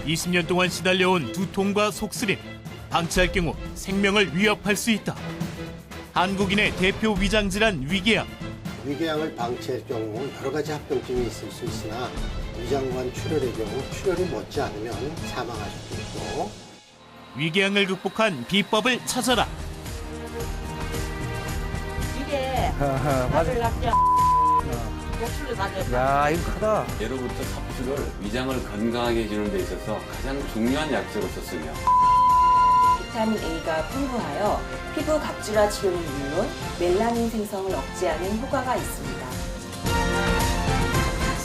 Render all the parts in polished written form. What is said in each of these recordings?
20년 동안 시달려온 두통과 속쓰림, 방치할 경우 생명을 위협할 수 있다. 한국인의 대표 위장질환 위궤양. 위궤양을 방치할 경우 여러 가지 합병증이 있을 수 있으나 위장관 출혈의 경우 출혈이 멎지 않으면 사망할 수도 있고. 위궤양을 극복한 비법을 찾아라. 이게 맞을 낙지 목줄로 다져. 야, 이거 크다. 예로부터 섭주를 위장을 건강하게 해주는 데 있어서 가장 중요한 약재로 썼으며 비타민 A가 풍부하여 피부 각질화 치료는 물론 멜라닌 생성을 억제하는 효과가 있습니다.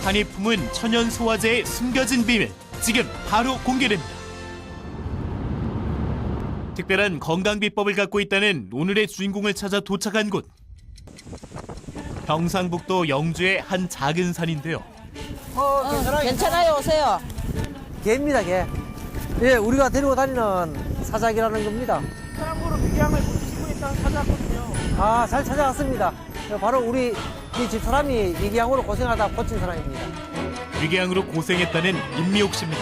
산이 품은 천연 소화제의 숨겨진 비밀, 지금 바로 공개됩니다. 특별한 건강 비법을 갖고 있다는 오늘의 주인공을 찾아 도착한 곳. 경상북도 영주의 한 작은 산인데요. 괜찮아요, 오세요. 개입니다, 개. 예, 우리가 데리고 다니는 사작이라는 겁니다. 사람으로 위궤양을 고치신 분이 딱 찾아왔거든요. 아, 잘 찾아왔습니다. 바로 우리 이 집사람이 위궤양으로 고생하다 고친 사람입니다. 위궤양으로 고생했다는 임미옥 씨입니다.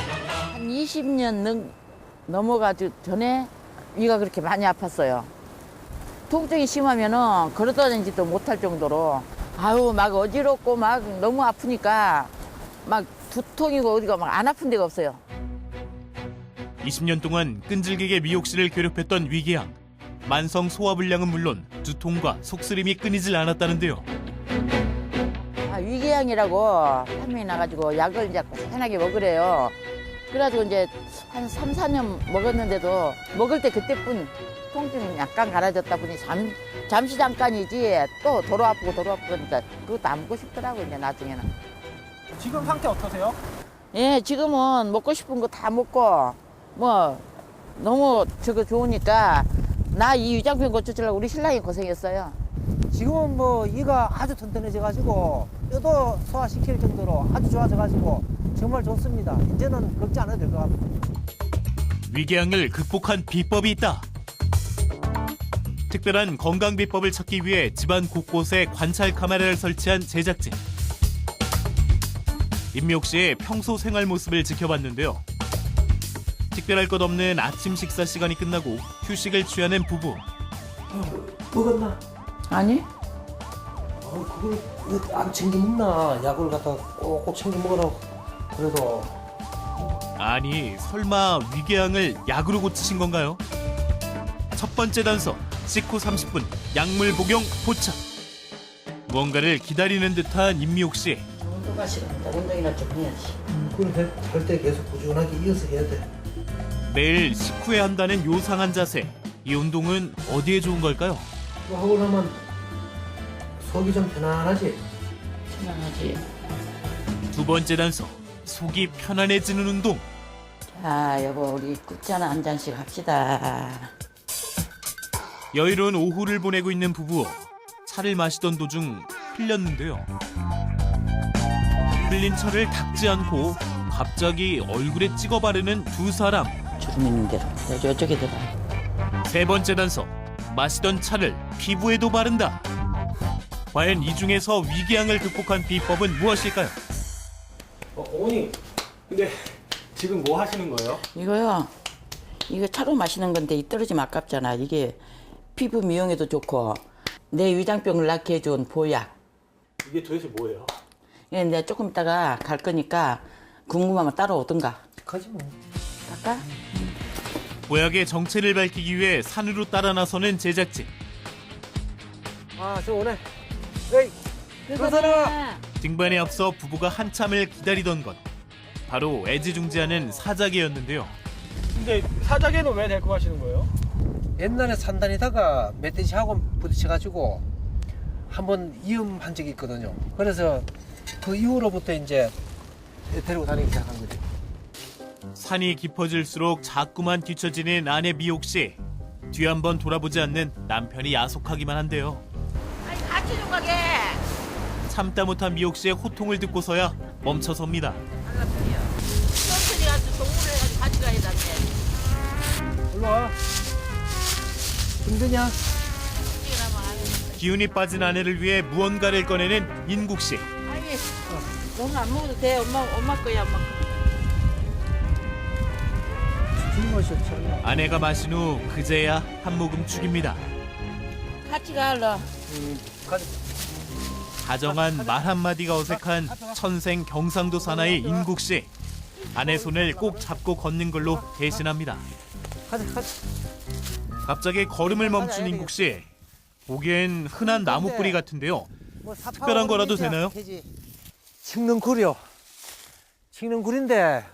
한 20년 넘어가기 전에 위가 그렇게 많이 아팠어요. 통증이 심하면은 걸어다니지도 못할 정도로 아유 막 어지럽고 막 너무 아프니까 막 두통이고 어디가 막 안 아픈 데가 없어요. 20년 동안 끈질기게 미옥 씨를 괴롭혔던 위궤양. 만성 소화불량은 물론 두통과 속쓰림이 끊이질 않았다는데요. 위궤양이라고 판명이 나가지고 약을 이제 꾸준하게 먹으래요. 그래가지고 이제 한 3, 4년 먹었는데도 먹을 때 그때뿐 통증이 약간 가라졌다 보니 잠시 잠깐이지 또 도로 아프고 그러니까 그것도 안 먹고 싶더라고 이제 나중에는. 지금 상태 어떠세요? 예, 지금은 먹고 싶은 거 다 먹고 뭐 너무 저거 좋으니까 나 이 위장병 고쳐주려고 우리 신랑이 고생했어요. 지금은 뭐 이가 아주 튼튼해져가지고 뼈도 소화시킬 정도로 아주 좋아져가지고 정말 좋습니다. 이제는 걱정 안 해도 될 것 같아요. 위궤양을 극복한 비법이 있다. 특별한 건강 비법을 찾기 위해 집안 곳곳에 관찰 카메라를 설치한 제작진. 임미옥 씨의 평소 생활 모습을 지켜봤는데요. 특별할 것 없는 아침 식사 시간이 끝나고 휴식을 취하는 부부. 먹었나? 아니? 그걸 왜 안 챙겨 먹나? 약을 갖다 꼭꼭 챙겨 먹으라. 그래도 아니, 설마 위궤양을 약으로 고치신 건가요? 첫 번째 단서, 식후 30분 약물 복용 포착. 무언가를 기다리는 듯한 임미옥 씨. 운동가 싫은데 운동이나 좀 해야지. 그걸 할 때 계속 꾸준하게 이어서 해야 돼. 매일 식후에 한다는 요상한 자세. 이 운동은 어디에 좋은 걸까요? 이거 하고 나면 속이 좀 편안하지? 편안하지. 두 번째 단서, 속이 편안해지는 운동. 자, 여보 우리 굿잔 한 잔씩 합시다. 여유로운 오후를 보내고 있는 부부. 차를 마시던 도중 흘렸는데요. 흘린 차를 닦지 않고 갑자기 얼굴에 찍어 바르는 두 사람. 주름 있는 대로 저쪽에 들어. 세 번째 단서, 마시던 차를 피부에도 바른다. 과연 이 중에서 위궤양을 극복한 비법은 무엇일까요? 어머니, 근데 지금 뭐 하시는 거예요? 이거요. 이거 차로 마시는 건데 이 떨어지면 아깝잖아. 이게 피부 미용에도 좋고 내 위장병을 낫게 해준 보약. 이게 도대체 뭐예요? 이거 내가 조금 있다가 갈 거니까 궁금하면 따라오든가. 가지 뭐. 갈까? 보약의 정체를 밝히기 위해 산으로 따라 나서는 제작진. 아, 저 오네. 에이, 그러잖아. 등반에 앞서 부부가 한참을 기다리던 것. 바로 애지중지하는 사자개였는데요. 근데 사자개는 왜 데리고 가시는 거예요? 옛날에 산 다니다가 멧돼지 학원 부딪혀가지고 한번 위험한 적이 있거든요. 그래서 그 이후로부터 이제 데리고 다니기 시작한 거죠. 산이 깊어질수록 자꾸만 뒤처지는 아내 미옥 씨. 뒤 한번 돌아보지 않는 남편이 야속하기만 한데요. 아니 같이 좀 가게. 참다 못한 미옥 씨의 호통을 듣고서야 멈춰섭니다. 천천히 가서 동물을 해가지고 같이 가야 돼. 일로 와. 힘드냐? 기운이 빠진 아내를 위해 무언가를 꺼내는 인국 씨. 아니 너무 안 먹어도 돼. 엄마 거야 엄마 거. 굶으셨죠? 아내가 마신 후 그제야 한 모금 죽입니다. 같이 가려. 다정한 말 한마디가 어색한 천생 경상도 사나이 인국 씨. 아내 손을 꼭 잡고 걷는 걸로 대신합니다. 가자. 갑자기 걸음을 멈춘 인국 씨. 보기엔 흔한 나무 뿌리 같은데요. 특별한 거라도 되나요? 칡는 굴이요. 칡는 굴인데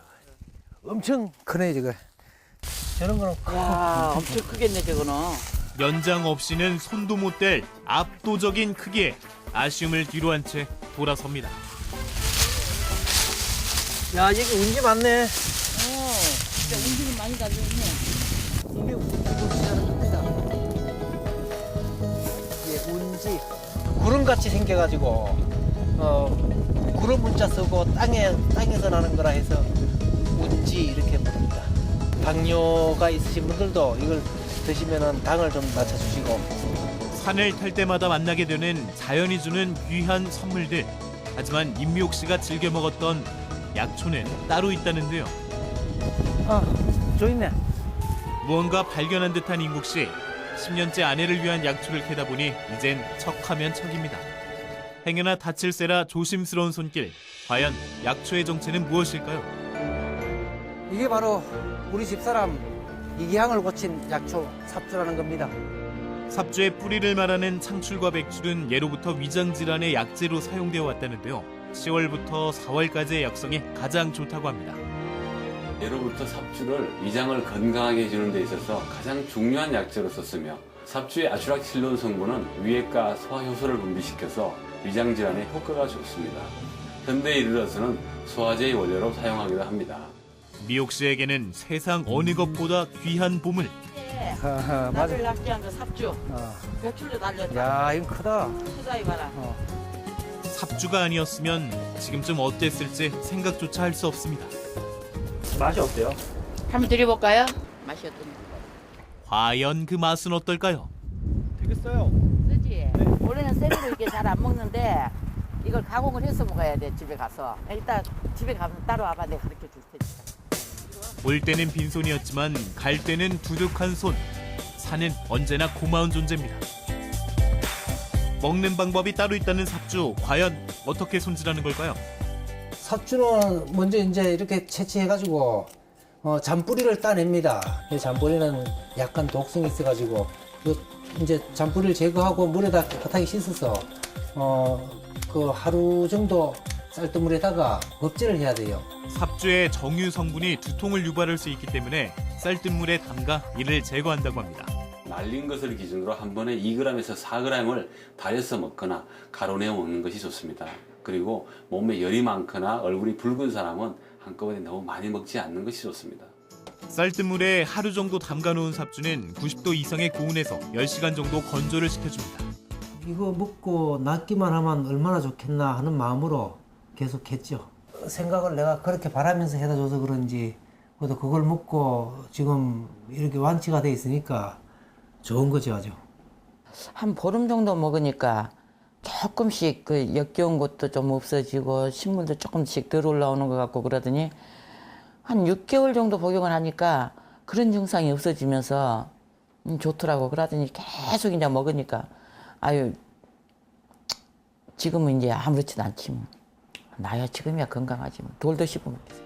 엄청 크네 지금. 저런 거는 와, 엄청 크겠네, 저거는. 연장 없이는 손도 못 댈 압도적인 크기에 아쉬움을 뒤로한 채 돌아섭니다. 야 여기 운지 많네. 진짜 움직임 많이 달려있네. 이게 운지라는 겁니다. 이게 운지 구름같이 생겨가지고 구름 문자 쓰고 땅에서 나는 거라 해서 운지 이렇게 부릅니다. 당뇨가 있으신 분들도 이걸 드시면은 당을 좀 낮춰주시고. 산을 탈 때마다 만나게 되는 자연이 주는 귀한 선물들. 하지만 임미옥 씨가 즐겨 먹었던 약초는 따로 있다는데요. 저 있네. 무언가 발견한 듯한 인국 씨. 10년째 아내를 위한 약초를 캐다 보니 이젠 척하면 척입니다. 행여나 다칠세라 조심스러운 손길. 과연 약초의 정체는 무엇일까요? 이게 바로 우리 집사람 이기향을 고친 약초 삽주라는 겁니다. 삽주의 뿌리를 말하는 창출과 백출은 예로부터 위장질환의 약재로 사용되어 왔다는데요. 10월부터 4월까지의 약성에 가장 좋다고 합니다. 예로부터 삽주를 위장을 건강하게 해주는 데 있어서 가장 중요한 약재로 썼으며 삽주의 아슈락실론 성분은 위액과 소화효소를 분비시켜서 위장 질환에 효과가 좋습니다. 현대에 이르러서는 소화제의 원료로 사용하기도 합니다. 미옥 씨에게는 세상 어느 것보다 귀한 보물. 맞아. 나를 납기한 거 삽주. 배출도 달렸다. 야 이거 크다. 크다 이봐라. 삽주가 아니었으면 지금쯤 어땠을지 생각조차 할 수 없습니다. 맛이 어때요? 한번 드려볼까요? 맛이 어떤지. 과연 그 맛은 어떨까요? 되게 써요. 쓰지? 원래는 생으로 이렇게 잘 안 먹는데 이걸 가공을 해서 먹어야 돼, 집에 가서. 일단 집에 가면 따로 와봐, 내가 가르쳐 줄 테니까. 올 때는 빈손이었지만 갈 때는 두둑한 손. 산은 언제나 고마운 존재입니다. 먹는 방법이 따로 있다는 삽주. 과연 어떻게 손질하는 걸까요? 삽주는 먼저 이제 이렇게 채취해가지고 잔뿌리를 따냅니다. 이 잔뿌리는 약간 독성이 있어가지고 이제 잔뿌리를 제거하고 물에다 깨끗하게 씻어서 그 하루 정도 쌀뜨물에다가 겁질을 해야 돼요. 삽주의 정유 성분이 두통을 유발할 수 있기 때문에 쌀뜨물에 담가 이를 제거한다고 합니다. 말린 것을 기준으로 한 번에 2g에서 4g을 달여서 먹거나 가루내어 먹는 것이 좋습니다. 그리고 몸에 열이 많거나 얼굴이 붉은 사람은 한꺼번에 너무 많이 먹지 않는 것이 좋습니다. 쌀뜨물에 하루 정도 담가놓은 삽주는 90도 이상의 고온에서 10시간 정도 건조를 시켜줍니다. 이거 먹고 낫기만 하면 얼마나 좋겠나 하는 마음으로 계속 했죠. 생각을 내가 그렇게 바라면서 해다 줘서 그런지 그래도 그걸 먹고 지금 이렇게 완치가 돼 있으니까 좋은 거죠, 아주. 한 보름 정도 먹으니까 조금씩 그 역겨운 것도 좀 없어지고 신물도 조금씩 덜 올라오는 것 같고 그러더니 한 6개월 정도 복용을 하니까 그런 증상이 없어지면서 좋더라고. 그러더니 계속 이제 먹으니까 아유 지금은 이제 아무렇지도 않지 뭐. 나야 지금이야 건강하지 뭐. 돌도 씹어 먹겠어요.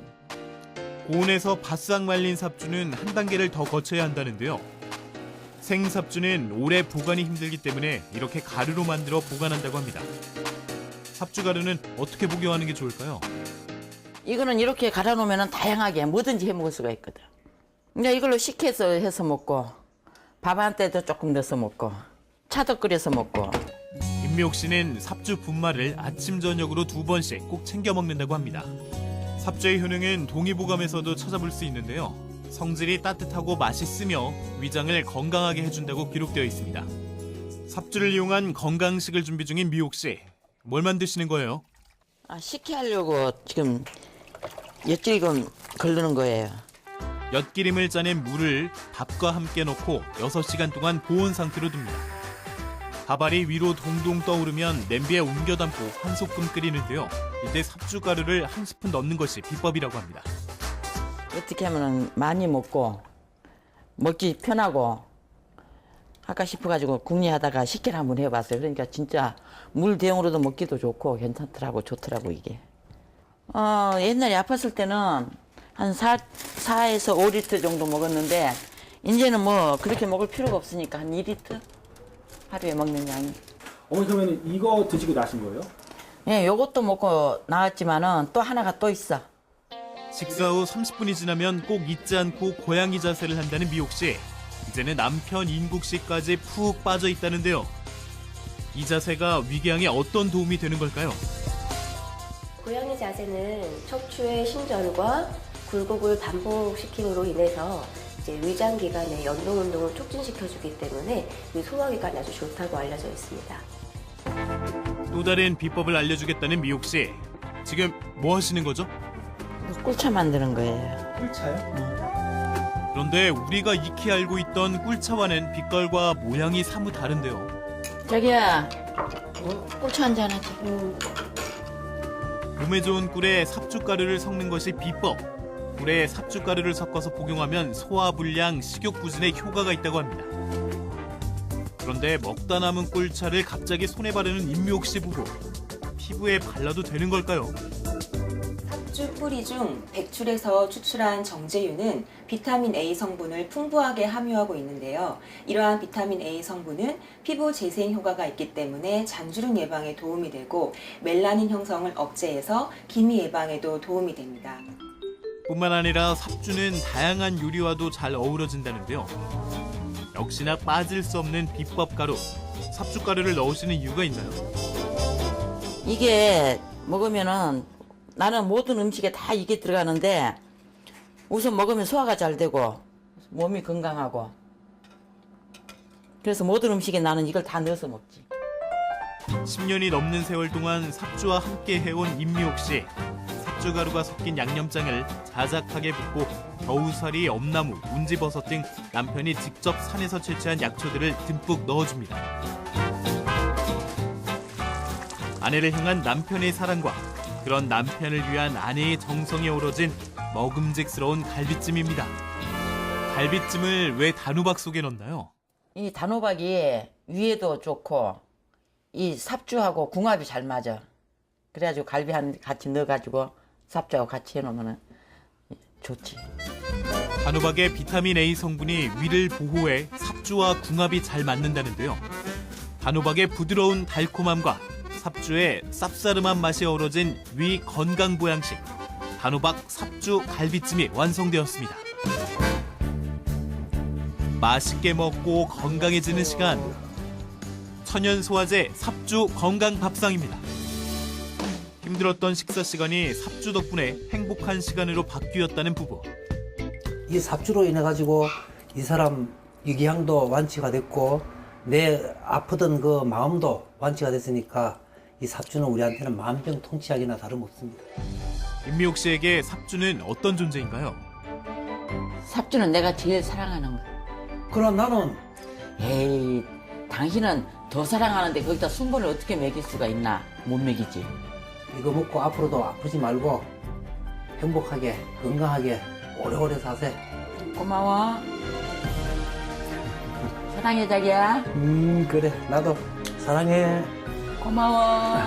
고온에서 바싹 말린 삽주는 한 단계를 더 거쳐야 한다는데요. 생삽주는 오래 보관이 힘들기 때문에 이렇게 가루로 만들어 보관한다고 합니다. 삽주 가루는 어떻게 복용하는 게 좋을까요? 이거는 이렇게 갈아 놓으면 다양하게 뭐든지 해 먹을 수가 있거든. 그러니까 이걸로 식혜서 해서 먹고 밥 한 때도 조금 넣어서 먹고 차도 끓여서 먹고. 임미옥 씨는 삽주 분말을 아침 저녁으로 2번씩 꼭 챙겨 먹는다고 합니다. 삽주의 효능은 동의보감에서도 찾아볼 수 있는데요. 성질이 따뜻하고 맛있으며 위장을 건강하게 해준다고 기록되어 있습니다. 삽주를 이용한 건강식을 준비 중인 미옥 씨. 뭘 만드시는 거예요? 식혜하려고 지금 엿질금 걸르는 거예요. 엿기름을 짜낸 물을 밥과 함께 넣고 6시간 동안 보온 상태로 둡니다. 밥알이 위로 동동 떠오르면 냄비에 옮겨 담고 한 소끔 끓이는데요. 이때 삽주가루를 한 스푼 넣는 것이 비법이라고 합니다. 어떻게 하면 많이 먹고 먹기 편하고 할까 싶어가지고 궁리하다가 식혜를 한번 해봤어요. 그러니까 진짜 물 대용으로도 먹기도 좋고 괜찮더라고, 좋더라고 이게. 옛날에 아팠을 때는 한 4에서 5리터 정도 먹었는데 이제는 뭐 그렇게 먹을 필요가 없으니까 한 2리터 하루에 먹는 양이. 어머니 그러면 이거 드시고 나신 거예요? 예, 요것도 먹고 나왔지만은 또 하나가 또 있어. 식사 후 30분이 지나면 꼭 잊지 않고 고양이 자세를 한다는 미옥 씨. 이제는 남편 인국 씨까지 푹 빠져 있다는데요. 이 자세가 위궤양에 어떤 도움이 되는 걸까요? 고양이 자세는 척추의 신전과 굴곡을 반복시킴으로 인해서 이제 위장기관의 연동 운동을 촉진시켜주기 때문에 이 소화기관에 아주 좋다고 알려져 있습니다. 또 다른 비법을 알려주겠다는 미옥 씨. 지금 뭐 하시는 거죠? 꿀차 만드는 거예요. 꿀차요? 그런데 우리가 익히 알고 있던 꿀차와는 빛깔과 모양이 사뭇 다른데요. 자기야, 꿀차 한잔 하자. 몸에 좋은 꿀에 삽주가루를 섞는 것이 비법. 꿀에 삽주가루를 섞어서 복용하면 소화불량, 식욕부진에 효과가 있다고 합니다. 그런데 먹다 남은 꿀차를 갑자기 손에 바르는 임미옥 씨 부부. 피부에 발라도 되는 걸까요? 삽주 뿌리 중 백출에서 추출한 정제유는 비타민 A 성분을 풍부하게 함유하고 있는데요. 이러한 비타민 A 성분은 피부 재생 효과가 있기 때문에 잔주름 예방에 도움이 되고 멜라닌 형성을 억제해서 기미 예방에도 도움이 됩니다. 뿐만 아니라 삽주는 다양한 요리와도 잘 어우러진다는데요. 역시나 빠질 수 없는 비법 가루. 삽주가루를 넣으시는 이유가 있나요? 이게 먹으면은 나는 모든 음식에 다 이게 들어가는데 우선 먹으면 소화가 잘 되고 몸이 건강하고 그래서 모든 음식에 나는 이걸 다 넣어서 먹지. 10년이 넘는 세월 동안 삽주와 함께 해온 임미옥 씨. 삽주가루가 섞인 양념장을 자작하게 붓고 겨우살이, 엄나무, 운지버섯 등 남편이 직접 산에서 채취한 약초들을 듬뿍 넣어줍니다. 아내를 향한 남편의 사랑과 그런 남편을 위한 아내의 정성이 어우러진 먹음직스러운 갈비찜입니다. 갈비찜을 왜 단호박 속에 넣나요? 이 단호박이 위에도 좋고 이 삽주하고 궁합이 잘 맞아. 그래가지고 갈비 같이 넣어가지고 삽주하고 같이 해놓으면 좋지. 단호박의 비타민 A 성분이 위를 보호해 삽주와 궁합이 잘 맞는다는데요. 단호박의 부드러운 달콤함과 삽주의 쌉싸름한 맛이 어우러진 위 건강 보양식 단호박 삽주 갈비찜이 완성되었습니다. 맛있게 먹고 건강해지는 시간. 천연 소화제 삽주 건강 밥상입니다. 힘들었던 식사 시간이 삽주 덕분에 행복한 시간으로 바뀌었다는 부부. 이 삽주로 인해 가지고 이 사람 위궤양도 완치가 됐고 내 아프던 그 마음도 완치가 됐으니까 이 삽주는 우리한테는 만병통치약이나 다름없습니다. 임미옥 씨에게 삽주는 어떤 존재인가요? 삽주는 내가 제일 사랑하는 거. 그럼 나는 에이, 당신은 더 사랑하는데 거기다 순번을 어떻게 먹일 수가 있나? 못 먹이지. 이거 먹고 앞으로도 아프지 말고 행복하게 건강하게 오래오래 사세. 고마워. 사랑해, 자기야. 그래 나도 사랑해. 고마워.